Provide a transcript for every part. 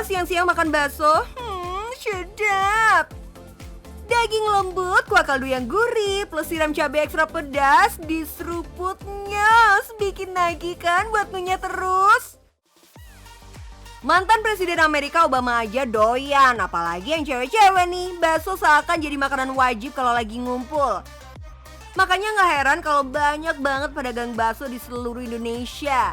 siang-siang makan bakso? Sedap. Daging lembut, kuah kaldu yang gurih, plus siram cabai ekstra pedas, diseruputnya bikin nagih kan buat ngunyah terus. Mantan Presiden Amerika Obama aja doyan, apalagi yang cewek-cewek nih. Bakso seakan jadi makanan wajib kalau lagi ngumpul. Makanya gak heran kalau banyak banget pedagang bakso di seluruh Indonesia.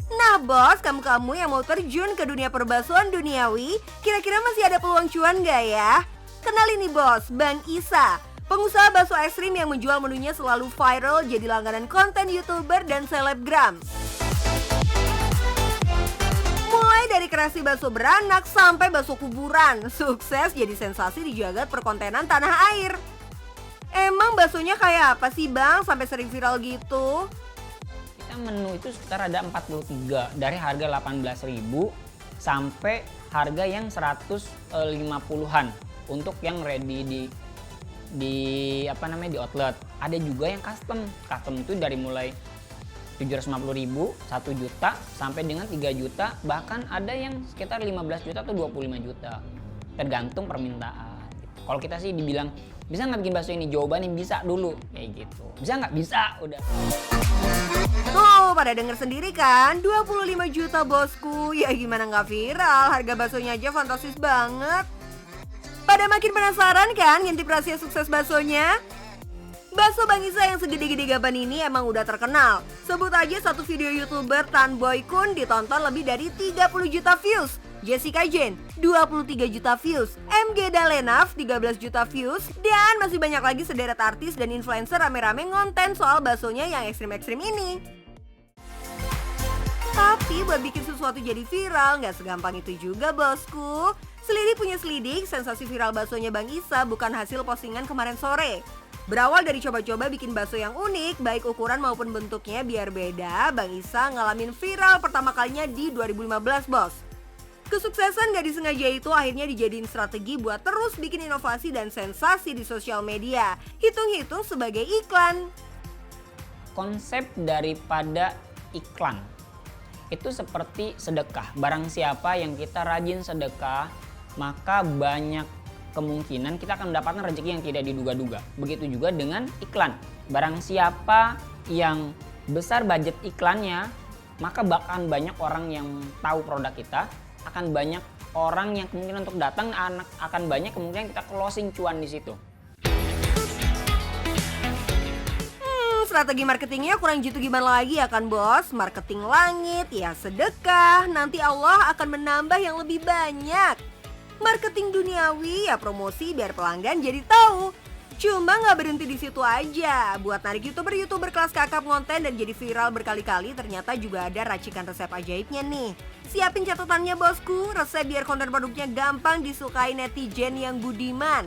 Nah bos, kamu-kamu yang mau terjun ke dunia perbaksoan duniawi, kira-kira masih ada peluang cuan gak ya? Kenalin nih bos, Bang Isa, pengusaha bakso ekstrim yang menjual menunya selalu viral jadi langganan konten YouTuber dan selebgram. Mulai dari kreasi bakso beranak sampai bakso kuburan, sukses jadi sensasi di jagat perkontenan tanah air. Emang baksonya kayak apa sih bang sampai sering viral gitu? Kita menu itu sekitar ada 43 dari harga 18.000 sampai harga yang 150-an untuk yang ready di outlet. Ada juga yang custom. Custom itu dari mulai 750.000, 1 juta sampai dengan 3 juta, bahkan ada yang sekitar 15 juta atau 25 juta. Tergantung permintaan. Kalau kita sih dibilang bisa nggak bikin bakso ini? Jawabannya bisa dulu kayak gitu. Bisa nggak? Bisa, udah. Tuh, pada denger sendiri kan, 25 juta bosku. Ya gimana nggak viral, harga baksonya aja fantastis banget. Pada makin penasaran kan ngintip rahasia sukses baksonya? Bakso Bang Isa yang segede-gede gaban ini emang udah terkenal. Sebut aja satu video YouTuber Tan Boy Kun ditonton lebih dari 30 juta views. Jessica Jane 23 juta views, MG Dalenaf 13 juta views, dan masih banyak lagi sederet artis dan influencer rame-rame ngonten soal baksonya yang ekstrim-ekstrim ini. Tapi buat bikin sesuatu jadi viral nggak segampang itu juga bosku. Selidik punya selidik, sensasi viral baksonya Bang Isa bukan hasil postingan kemarin sore. Berawal dari coba-coba bikin bakso yang unik, baik ukuran maupun bentuknya biar beda, Bang Isa ngalamin viral pertama kalinya di 2015 bos. Kesuksesan gak disengaja itu akhirnya dijadiin strategi buat terus bikin inovasi dan sensasi di sosial media. Hitung-hitung sebagai iklan. Konsep daripada iklan itu seperti sedekah. Barang siapa yang kita rajin sedekah, maka banyak kemungkinan kita akan mendapatkan rezeki yang tidak diduga-duga. Begitu juga dengan iklan. Barang siapa yang besar budget iklannya, maka bahkan banyak orang yang tahu produk kita, akan banyak orang yang kemungkinan untuk datang, akan banyak kemungkinan kita closing cuan di situ. Strategi marketingnya kurang jitu gimana lagi ya kan bos? Marketing langit, ya sedekah, nanti Allah akan menambah yang lebih banyak. Marketing duniawi, ya promosi biar pelanggan jadi tahu. Cuma nggak berhenti di situ aja. Buat narik YouTuber kelas kakap ngonten dan jadi viral berkali-kali, ternyata juga ada racikan resep ajaibnya nih. Siapin catatannya bosku, resep biar konten produknya gampang disukai netizen yang budiman.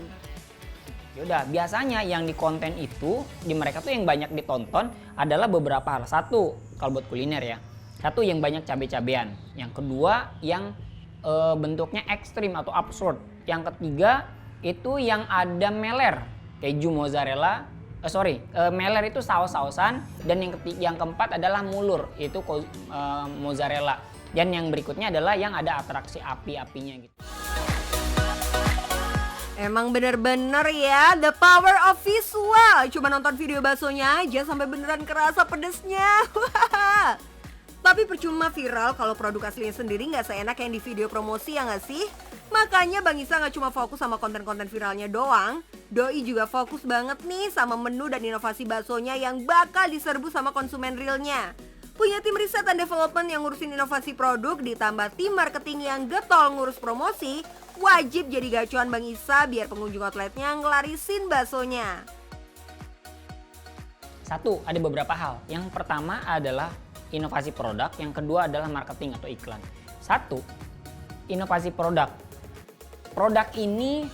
Yaudah, biasanya yang di konten itu, di mereka tuh yang banyak ditonton adalah beberapa hal. Satu, kalau buat kuliner ya. Satu, yang banyak cabai-cabean. Yang kedua, yang bentuknya ekstrim atau absurd. Yang ketiga, itu yang ada meler. Keju mozzarella, meler itu saus-sausan, dan yang keempat adalah mulur, itu mozzarella. Dan yang berikutnya adalah yang ada atraksi api-apinya gitu. Emang bener-bener ya, the power of visual. Cuma nonton video baksonya aja sampai beneran kerasa pedesnya. Tapi percuma viral kalau produk aslinya sendiri nggak seenak yang di video promosi, ya nggak sih? Makanya Bang Isa nggak cuma fokus sama konten-konten viralnya doang, Doi juga fokus banget nih sama menu dan inovasi baksonya yang bakal diserbu sama konsumen realnya. Punya tim riset dan development yang ngurusin inovasi produk, ditambah tim marketing yang getol ngurus promosi, wajib jadi gacuan Bang Isa biar pengunjung outletnya ngelarisin baksonya. Satu, ada beberapa hal. Yang pertama adalah inovasi produk, yang kedua adalah marketing atau iklan. Satu, inovasi produk. Produk ini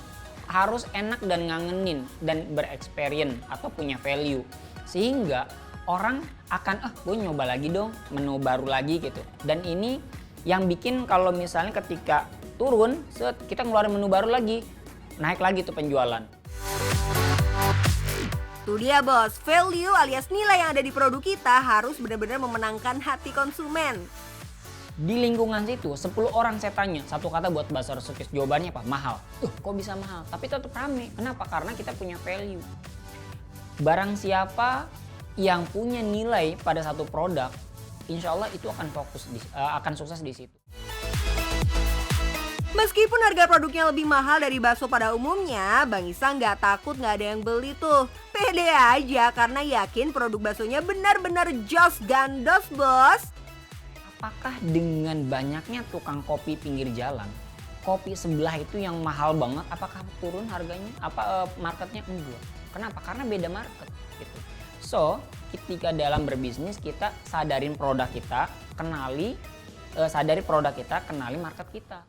harus enak dan ngangenin dan berexperience atau punya value. Sehingga orang akan, gue nyoba lagi dong, menu baru lagi gitu. Dan ini yang bikin kalau misalnya ketika turun, kita ngeluarin menu baru lagi, naik lagi tuh penjualan. Tuh dia bos, value alias nilai yang ada di produk kita harus benar-benar memenangkan hati konsumen. Di lingkungan situ 10 orang saya tanya satu kata buat bakso resukis, jawabannya apa? Mahal. Kok bisa mahal? Tapi tetap rame. Kenapa? Karena kita punya value. Barang siapa yang punya nilai pada satu produk, insya Allah itu akan sukses di situ. Meskipun harga produknya lebih mahal dari bakso pada umumnya, Bang Isa nggak takut nggak ada yang beli tuh. Pede aja karena yakin produk baksonya benar-benar jos gandos, bos. Apakah dengan banyaknya tukang kopi pinggir jalan, kopi sebelah itu yang mahal banget, apakah turun harganya? Marketnya? Enggak. Kenapa? Karena beda market gitu. So, ketika dalam berbisnis kita sadarin produk kita, sadari produk kita, kenali market kita.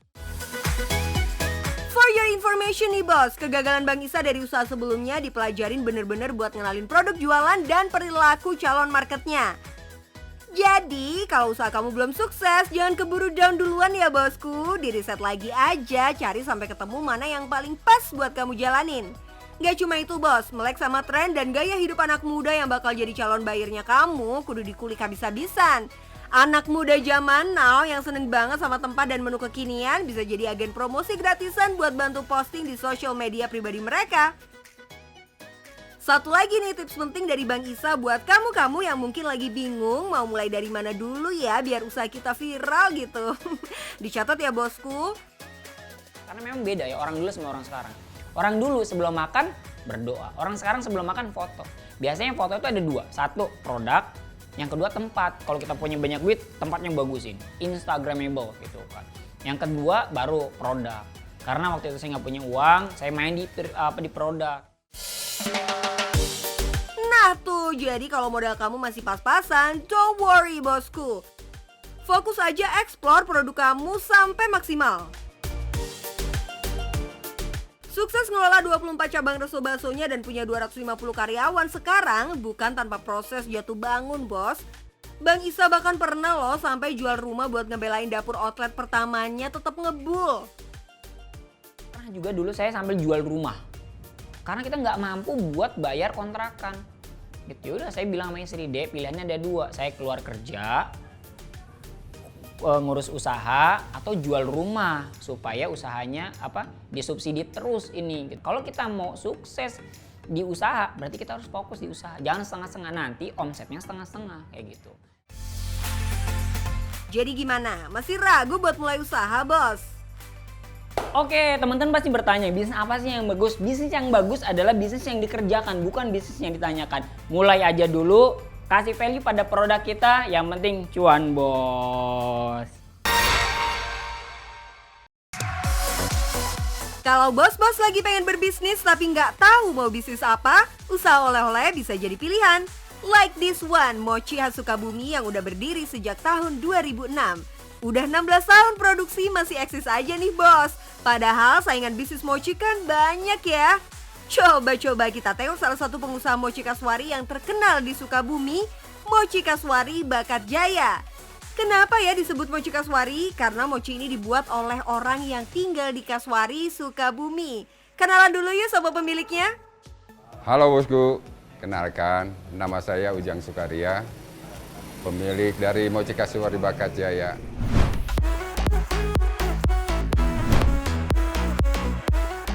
For your information nih bos, kegagalan Bang Isa dari usaha sebelumnya dipelajarin bener-bener buat ngenalin produk jualan dan perilaku calon marketnya. Jadi, kalau usaha kamu belum sukses, jangan keburu down duluan ya bosku. Di-riset lagi aja, cari sampai ketemu mana yang paling pas buat kamu jalanin. Gak cuma itu bos, melek sama tren dan gaya hidup anak muda yang bakal jadi calon buyernya kamu, kudu dikulik habis-habisan. Anak muda zaman now yang seneng banget sama tempat dan menu kekinian bisa jadi agen promosi gratisan buat bantu posting di sosial media pribadi mereka. Satu lagi nih tips penting dari Bang Isa buat kamu-kamu yang mungkin lagi bingung mau mulai dari mana dulu ya biar usaha kita viral gitu. Dicatat ya bosku. Karena memang beda ya orang dulu sama orang sekarang. Orang dulu sebelum makan berdoa, orang sekarang sebelum makan foto. Biasanya foto itu ada dua, satu produk, yang kedua tempat. Kalau kita punya banyak duit, tempatnya bagusin, Instagramable gitu kan. Yang kedua baru produk. Karena waktu itu saya nggak punya uang, saya main di produk. Nah tuh, jadi kalau modal kamu masih pas-pasan, don't worry bosku. Fokus aja explore produk kamu sampai maksimal. Sukses ngelola 24 cabang resto baksonya dan punya 250 karyawan sekarang bukan tanpa proses jatuh bangun bos. Bang Isa bahkan pernah loh sampai jual rumah buat ngebelain dapur outlet pertamanya tetap ngebul. Pernah juga dulu saya sambil jual rumah. Karena kita nggak mampu buat bayar kontrakan. Gitu udah saya bilang sama istri, Dek pilihannya ada dua, saya keluar kerja, ngurus usaha atau jual rumah supaya usahanya disubsidi terus ini. Kalau kita mau sukses di usaha berarti kita harus fokus di usaha, jangan setengah-setengah, nanti omsetnya setengah-setengah kayak gitu. Jadi gimana? Masih ragu buat mulai usaha bos? Oke, teman-teman pasti bertanya, bisnis apa sih yang bagus? Bisnis yang bagus adalah bisnis yang dikerjakan, bukan bisnis yang ditanyakan. Mulai aja dulu, kasih value pada produk kita, yang penting cuan bos. Kalau bos-bos lagi pengen berbisnis tapi nggak tahu mau bisnis apa, usaha oleh-oleh bisa jadi pilihan. Like this one, Mochi khas Sukabumi yang udah berdiri sejak tahun 2006. Udah 16 tahun produksi masih eksis aja nih bos. Padahal saingan bisnis mochi kan banyak ya. Coba-coba kita tengok salah satu pengusaha mochi Kasuari yang terkenal di Sukabumi, Mochi Kasuari Bakat Jaya. Kenapa ya disebut Mochi Kasuari? Karena mochi ini dibuat oleh orang yang tinggal di Kasuari, Sukabumi. Kenalan dulu yuk sama pemiliknya. Halo bosku, kenalkan nama saya Ujang Sukaria, pemilik dari Mochi Kasuari Bakat Jaya.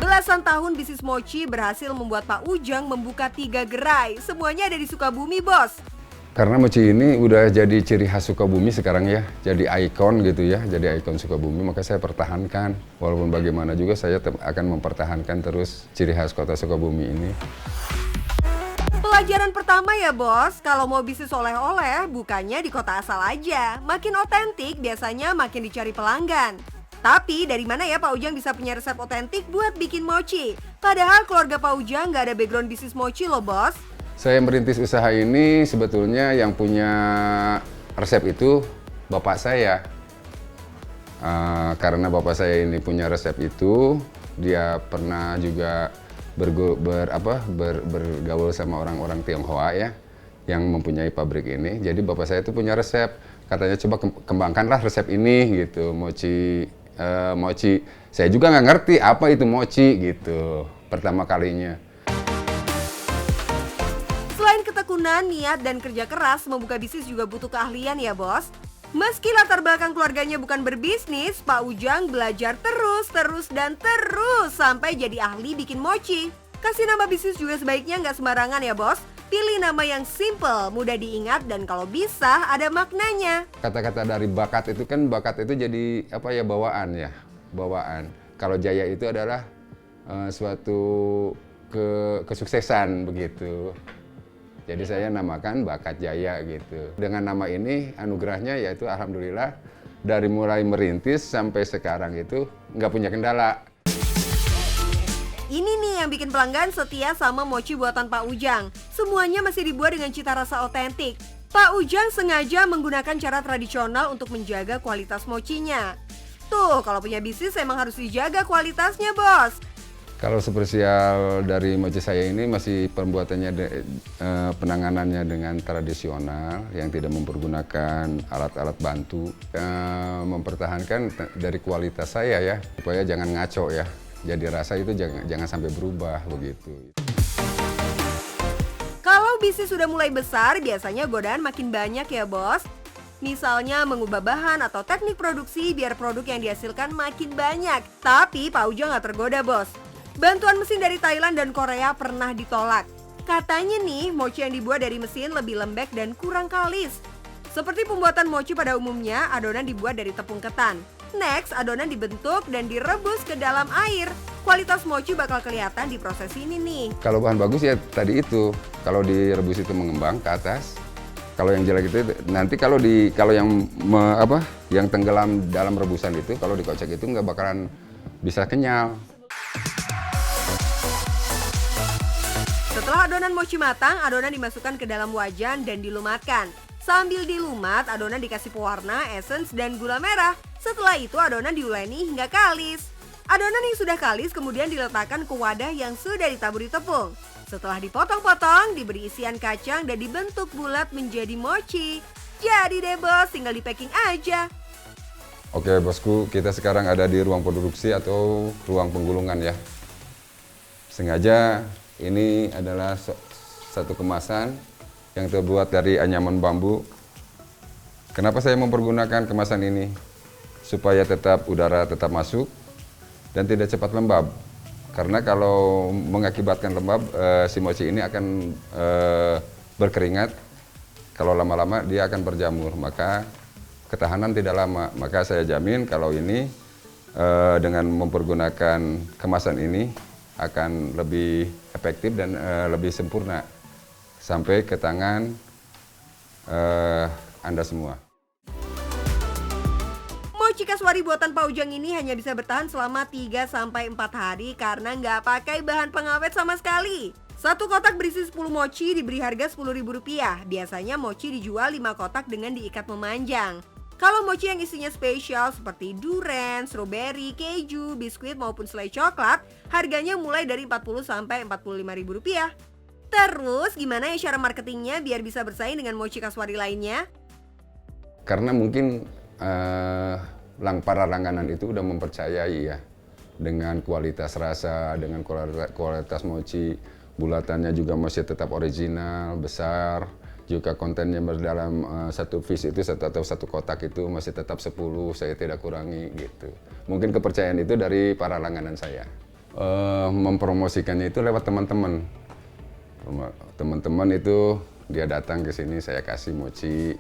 Belasan tahun bisnis mochi berhasil membuat Pak Ujang membuka 3 gerai. Semuanya ada di Sukabumi, bos. Karena mochi ini udah jadi ciri khas Sukabumi sekarang ya, jadi ikon gitu ya, jadi ikon Sukabumi, maka saya pertahankan. Walaupun bagaimana juga saya akan mempertahankan terus ciri khas kota Sukabumi ini. Pelajaran pertama ya bos, kalau mau bisnis oleh-oleh bukannya di kota asal aja. Makin otentik biasanya makin dicari pelanggan. Tapi dari mana ya Pak Ujang bisa punya resep otentik buat bikin mochi? Padahal keluarga Pak Ujang nggak ada background bisnis mochi loh bos. Saya merintis usaha ini sebetulnya yang punya resep itu bapak saya. Karena bapak saya ini punya resep itu, dia pernah juga bergaul sama orang-orang Tionghoa ya, yang mempunyai pabrik ini. Jadi bapak saya itu punya resep, katanya coba kembangkanlah resep ini gitu, mochi. Saya juga nggak ngerti apa itu mochi gitu, pertama kalinya. Selain ketekunan, niat, dan kerja keras, membuka bisnis juga butuh keahlian ya bos. Meski latar belakang keluarganya bukan berbisnis, Pak Ujang belajar terus sampai jadi ahli bikin mochi. Kasih nama bisnis juga sebaiknya nggak sembarangan ya bos. Pilih nama yang simple, mudah diingat dan kalau bisa ada maknanya. Kata-kata dari bakat itu kan, bakat itu jadi apa ya, bawaan ya, bawaan. Kalau jaya itu adalah suatu kesuksesan begitu. Jadi saya namakan bakat jaya gitu. Dengan nama ini anugerahnya yaitu alhamdulillah dari mulai merintis sampai sekarang itu nggak punya kendala. Ini nih yang bikin pelanggan setia sama mochi buatan Pak Ujang. Semuanya masih dibuat dengan cita rasa otentik. Pak Ujang sengaja menggunakan cara tradisional untuk menjaga kualitas mochinya. Tuh, kalau punya bisnis emang harus dijaga kualitasnya, bos. Kalau spesial dari mochi saya ini masih pembuatannya, penanganannya dengan tradisional yang tidak mempergunakan alat-alat bantu. Mempertahankan dari kualitas saya ya, supaya jangan ngaco ya. Jadi rasa itu jangan sampai berubah begitu. Kalau bisnis sudah mulai besar, biasanya godaan makin banyak ya bos. Misalnya mengubah bahan atau teknik produksi biar produk yang dihasilkan makin banyak. Tapi Pak Ujang nggak tergoda bos. Bantuan mesin dari Thailand dan Korea pernah ditolak. Katanya nih, mochi yang dibuat dari mesin lebih lembek dan kurang kalis. Seperti pembuatan mochi pada umumnya, adonan dibuat dari tepung ketan. Next, adonan dibentuk dan direbus ke dalam air. Kualitas mochi bakal kelihatan di proses ini nih. Kalau bahan bagus ya tadi itu, kalau direbus itu mengembang ke atas. Kalau yang jelek itu nanti kalau yang tenggelam dalam rebusan itu, kalau dikocek itu nggak bakalan bisa kenyal. Setelah adonan mochi matang, adonan dimasukkan ke dalam wajan dan dilumatkan. Sambil dilumat, adonan dikasih pewarna, essence, dan gula merah. Setelah itu adonan diuleni hingga kalis. Adonan yang sudah kalis kemudian diletakkan ke wadah yang sudah ditaburi tepung. Setelah dipotong-potong, diberi isian kacang dan dibentuk bulat menjadi mochi. Jadi deh bos, tinggal di packing aja. Oke bosku, kita sekarang ada di ruang produksi atau ruang penggulungan ya. Sengaja ini adalah satu kemasan yang terbuat dari anyaman bambu. Kenapa saya mempergunakan kemasan ini? Supaya udara tetap masuk dan tidak cepat lembab. Karena kalau mengakibatkan lembab, si mochi ini akan berkeringat. Kalau lama-lama dia akan berjamur, maka ketahanan tidak lama. Maka saya jamin kalau ini dengan mempergunakan kemasan ini akan lebih efektif dan lebih sempurna sampai ke tangan Anda semua. Mochi Kasuari buatan Pak Ujang ini hanya bisa bertahan selama 3-4 hari karena nggak pakai bahan pengawet sama sekali. Satu kotak berisi 10 mochi diberi harga Rp10.000. Biasanya mochi dijual 5 kotak dengan diikat memanjang. Kalau mochi yang isinya spesial seperti durian, strawberry, keju, biskuit maupun selai coklat, harganya mulai dari Rp40.000-Rp45.000. Terus gimana ya cara marketingnya biar bisa bersaing dengan mochi Kasuari lainnya? Karena mungkin para langganan itu udah mempercayai ya dengan kualitas rasa, dengan kualitas mochi, bulatannya juga masih tetap original, besar, juga kontennya dalam satu piece itu atau satu kotak itu masih tetap 10, saya tidak kurangi gitu. Mungkin kepercayaan itu dari para langganan saya. Mempromosikannya itu lewat teman-teman. Teman-teman itu dia datang ke sini, saya kasih mochi,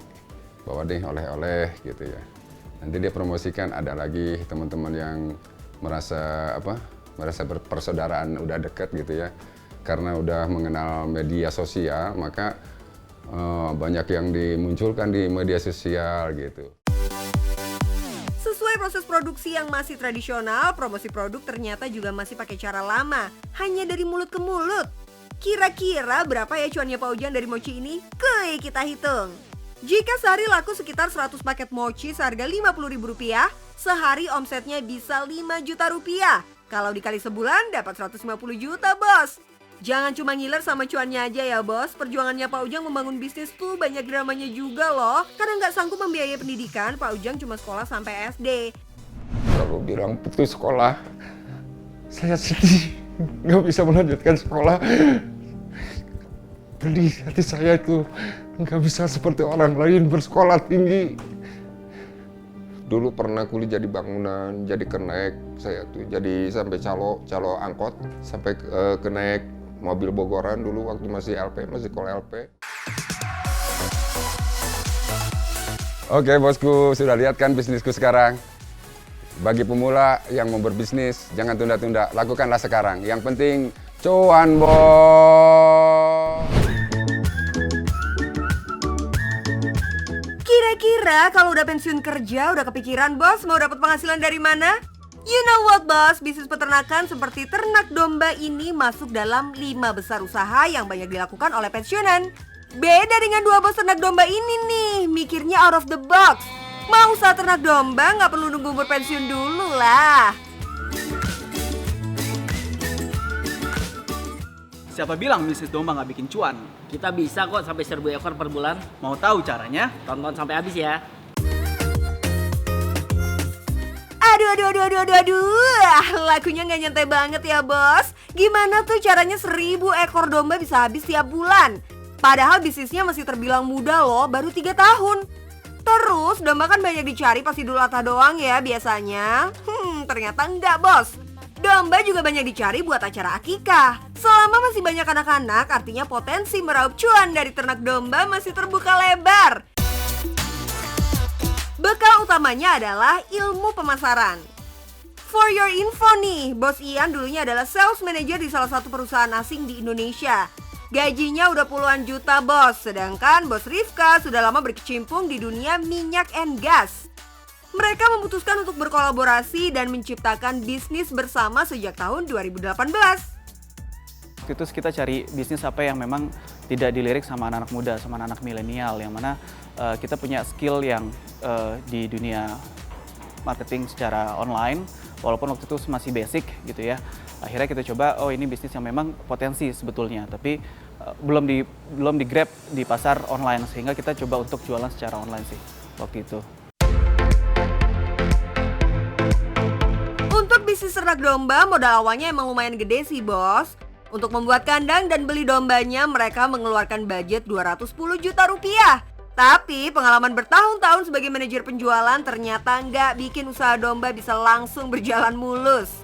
bawa deh oleh-oleh gitu ya. Nanti dia promosikan, ada lagi teman-teman yang merasa persaudaraan udah dekat gitu ya. Karena udah mengenal media sosial, maka banyak yang dimunculkan di media sosial gitu. Sesuai proses produksi yang masih tradisional, promosi produk ternyata juga masih pakai cara lama, hanya dari mulut ke mulut. Kira-kira berapa ya cuannya Pak Ujang dari mochi ini? Kuy, kita hitung. Jika sehari laku sekitar 100 paket mochi seharga Rp50.000, sehari omsetnya bisa Rp5 juta. Kalau dikali sebulan dapat 150 juta, bos. Jangan cuma ngiler sama cuannya aja ya, bos. Perjuangannya Pak Ujang membangun bisnis tuh banyak dramanya juga loh. Karena nggak sanggup membiayai pendidikan, Pak Ujang cuma sekolah sampai SD. Kalau bilang putus sekolah, saya sedih. Nggak bisa melanjutkan sekolah. Pedih hati saya itu. Nggak bisa seperti orang lain bersekolah tinggi. Dulu pernah kuliah jadi bangunan, jadi kenaik saya tuh, jadi sampai calo angkot, sampai kenaik mobil Bogoran dulu waktu masih LP, masih call LP. Oke bosku, sudah lihat kan bisnisku sekarang? Bagi pemula yang mau berbisnis, jangan tunda-tunda, lakukanlah sekarang. Yang penting, cuan bos! Kira-kira kalau udah pensiun kerja, udah kepikiran bos mau dapat penghasilan dari mana? You know what bos, bisnis peternakan seperti ternak domba ini masuk dalam 5 besar usaha yang banyak dilakukan oleh pensiunan. Beda dengan 2 bos ternak domba ini nih, mikirnya out of the box. Mau usaha ternak domba nggak perlu nunggu umur pensiun dulu lah. Siapa bilang bisnis domba nggak bikin cuan? Kita bisa kok sampai 1.000 ekor per bulan. Mau tahu caranya? Tonton sampai habis ya. Aduh, lakunya nggak nyantai banget ya bos. Gimana tuh caranya 1.000 ekor domba bisa habis tiap bulan? Padahal bisnisnya masih terbilang muda loh, baru 3 tahun. Terus domba kan banyak dicari pas Idul Adha doang ya biasanya. Ternyata enggak bos. Domba juga banyak dicari buat acara akikah. Selama masih banyak anak-anak, artinya potensi meraup cuan dari ternak domba masih terbuka lebar. Bekal utamanya adalah ilmu pemasaran. For your info nih, Bos Ian dulunya adalah sales manager di salah satu perusahaan asing di Indonesia. Gajinya udah puluhan juta bos, sedangkan Bos Rifka sudah lama berkecimpung di dunia minyak and gas. Mereka memutuskan untuk berkolaborasi dan menciptakan bisnis bersama sejak tahun 2018. Itu kita cari bisnis apa yang memang tidak dilirik sama anak-anak muda, sama anak-anak milenial, yang mana kita punya skill yang di dunia marketing secara online, walaupun waktu itu masih basic gitu ya. Akhirnya kita coba, oh ini bisnis yang memang potensi sebetulnya, tapi belum di grab di pasar online, sehingga kita coba untuk jualan secara online sih waktu itu. Untuk bisnis ternak domba, modal awalnya emang lumayan gede sih bos. Untuk membuat kandang dan beli dombanya, mereka mengeluarkan budget 210 juta rupiah. Tapi pengalaman bertahun-tahun sebagai manajer penjualan ternyata nggak bikin usaha domba bisa langsung berjalan mulus.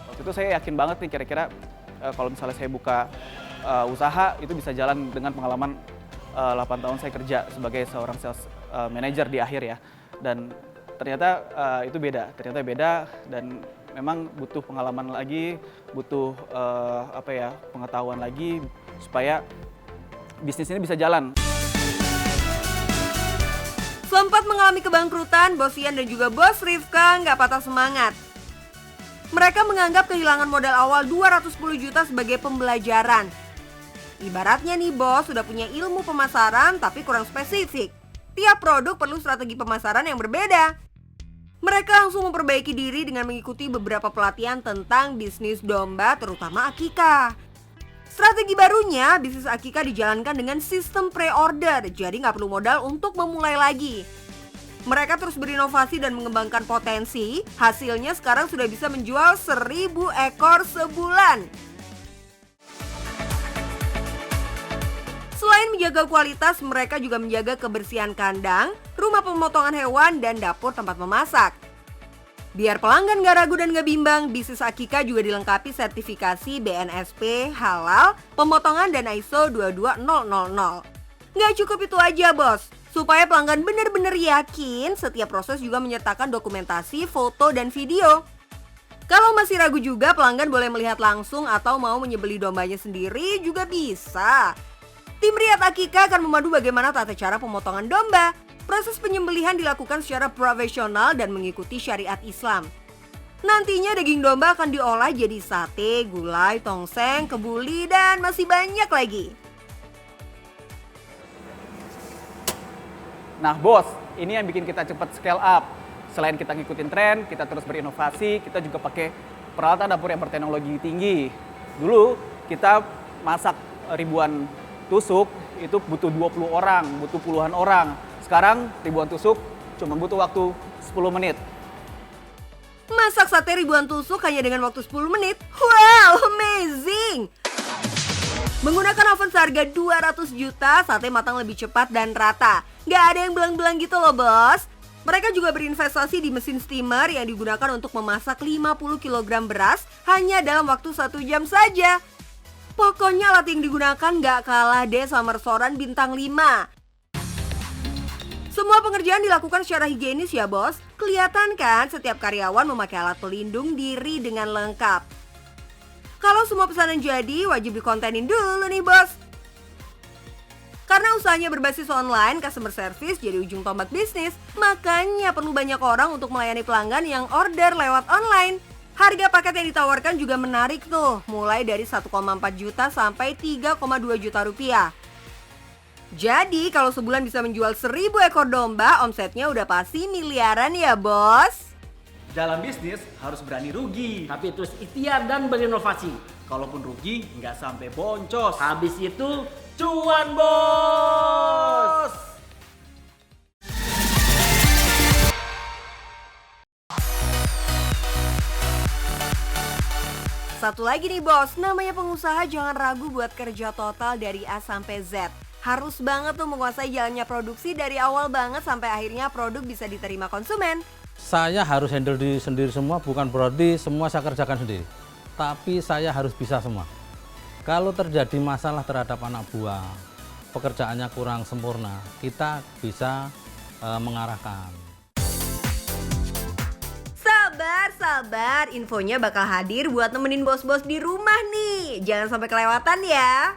Waktu itu saya yakin banget nih kira-kira kalau misalnya saya buka usaha itu bisa jalan dengan pengalaman 8 tahun saya kerja sebagai seorang sales manager di akhir ya. Dan ternyata itu ternyata beda dan memang butuh pengalaman lagi, butuh pengetahuan lagi supaya bisnis ini bisa jalan. Sempat mengalami kebangkrutan, Bos Ian dan juga Bos Rifka nggak patah semangat. Mereka menganggap kehilangan modal awal 210 juta sebagai pembelajaran. Ibaratnya nih bos, sudah punya ilmu pemasaran tapi kurang spesifik. Tiap produk perlu strategi pemasaran yang berbeda. Mereka langsung memperbaiki diri dengan mengikuti beberapa pelatihan tentang bisnis domba, terutama akikah. Strategi barunya, bisnis akikah dijalankan dengan sistem pre-order, jadi nggak perlu modal untuk memulai lagi. Mereka terus berinovasi dan mengembangkan potensi, hasilnya sekarang sudah bisa menjual 1.000 ekor sebulan. Selain menjaga kualitas, mereka juga menjaga kebersihan kandang, rumah pemotongan hewan, dan dapur tempat memasak. Biar pelanggan gak ragu dan gak bimbang, bisnis akikah juga dilengkapi sertifikasi BNSP, halal, pemotongan, dan ISO 22000. Gak cukup itu aja bos, supaya pelanggan benar-benar yakin, setiap proses juga menyertakan dokumentasi, foto, dan video. Kalau masih ragu juga, pelanggan boleh melihat langsung atau mau menyembelih dombanya sendiri juga bisa. Tim Riyad Akikah akan memadu bagaimana tata cara pemotongan domba. Proses penyembelihan dilakukan secara profesional dan mengikuti syariat Islam. Nantinya daging domba akan diolah jadi sate, gulai, tongseng, kebuli, dan masih banyak lagi. Nah bos, ini yang bikin kita cepat scale up. Selain kita ngikutin tren, kita terus berinovasi, kita juga pakai peralatan dapur yang berteknologi tinggi. Dulu kita masak ribuan tusuk, itu butuh 20 orang, butuh puluhan orang. Sekarang ribuan tusuk cuma butuh waktu 10 menit. Masak sate ribuan tusuk hanya dengan waktu 10 menit? Wow, amazing! Menggunakan oven seharga 200 juta, sate matang lebih cepat dan rata. Gak ada yang belang-belang gitu loh bos. Mereka juga berinvestasi di mesin steamer yang digunakan untuk memasak 50 kg beras hanya dalam waktu 1 jam saja. Pokoknya alat yang digunakan nggak kalah deh sama restoran bintang 5. Semua pengerjaan dilakukan secara higienis ya bos. Kelihatan kan setiap karyawan memakai alat pelindung diri dengan lengkap. Kalau semua pesanan jadi, wajib dikontenin dulu nih bos. Karena usahanya berbasis online, customer service jadi ujung tombak bisnis. Makanya perlu banyak orang untuk melayani pelanggan yang order lewat online. Harga paket yang ditawarkan juga menarik tuh, mulai dari 1,4 juta sampai 3,2 juta rupiah. Jadi kalau sebulan bisa menjual 1000 ekor domba, omsetnya udah pasti miliaran ya bos. Dalam bisnis harus berani rugi. Tapi terus ikhtiar dan berinovasi. Kalaupun rugi, nggak sampai boncos. Habis itu cuan bos. Satu lagi nih bos, namanya pengusaha jangan ragu buat kerja total dari A sampai Z. Harus banget tuh menguasai jalannya produksi dari awal banget sampai akhirnya produk bisa diterima konsumen. Saya harus handle diri sendiri semua, bukan berarti semua saya kerjakan sendiri. Tapi saya harus bisa semua. Kalau terjadi masalah terhadap anak buah, pekerjaannya kurang sempurna, kita bisa mengarahkan. Sabar, infonya bakal hadir buat nemenin bos-bos di rumah nih. Jangan sampai kelewatan ya.